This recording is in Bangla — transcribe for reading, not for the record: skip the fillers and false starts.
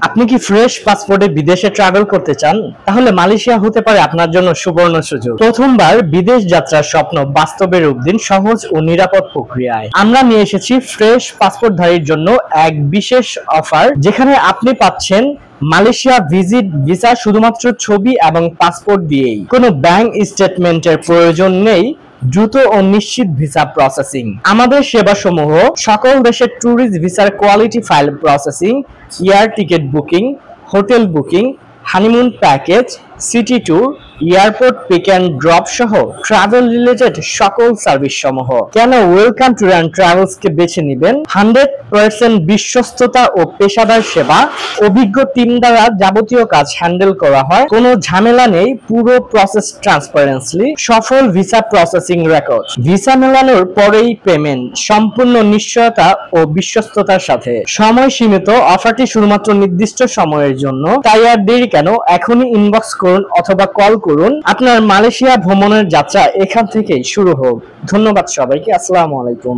আপনি কি ফ্রেশ পাসপোর্টে বিদেশে ট্রাভেল করতে চান? তাহলে মালয়েশিয়া হতে পারে আপনার জন্য সুবর্ণ সুযোগ। প্রথমবার বিদেশ যাত্রার স্বপ্ন বাস্তবে রূপ দিন সহজ ও নিরাপদ প্রক্রিয়ায়। আমরা নিয়ে এসেছি ফ্রেশ পাসপোর্টধারীর জন্য এক বিশেষ অফার, যেখানে আপনি পাচ্ছেন মালয়েশিয়া ভিজিট ভিসা শুধুমাত্র ছবি এবং পাসপোর্ট দিয়েই। কোনো ব্যাংক স্টেটমেন্টের প্রয়োজন নেই। দ্রুত ও নিশ্চিত ভিসা প্রসেসিং। আমাদের সেবাসমূহ সকল দেশের ট্যুরিস্ট ভিসার quality file processing, air ticket booking, hotel booking, honeymoon package, city tour, airport pick and drop সহ ট্রাভেল রিলেটেড সকল সার্ভিস সমূহ। কেন ওয়েলকাম ট্যুর অ্যান্ড ট্রাভেলস কে বেছে নেবেন? 100% বিশ্বস্ততা ও পেশাদার সেবা, অভিজ্ঞ টিম দ্বারা যাবতীয় কাজ হ্যান্ডেল করা হয়, কোনো ঝামেলা নেই, পুরো প্রসেস ট্রান্সপারেন্সলি, সফল ভিসা প্রসেসিং রেকর্ড, ভিসা মেলানোর পরেই পেমেন্ট, সম্পূর্ণ নিশ্চয়তা ও বিশ্বস্ততার সাথে। সময় সীমিত, অফারটি শুধুমাত্র নির্দিষ্ট সময়ের জন্য, তাই আর দেরি কেন, এখনই ইনবক্স করুন অথবা কল করুন। আপনার মালয়েশিয়া ভ্রমণের যাত্রা এখান থেকেই শুরু হোক। ধন্যবাদ সবাইকে। আসসালামু আলাইকুম।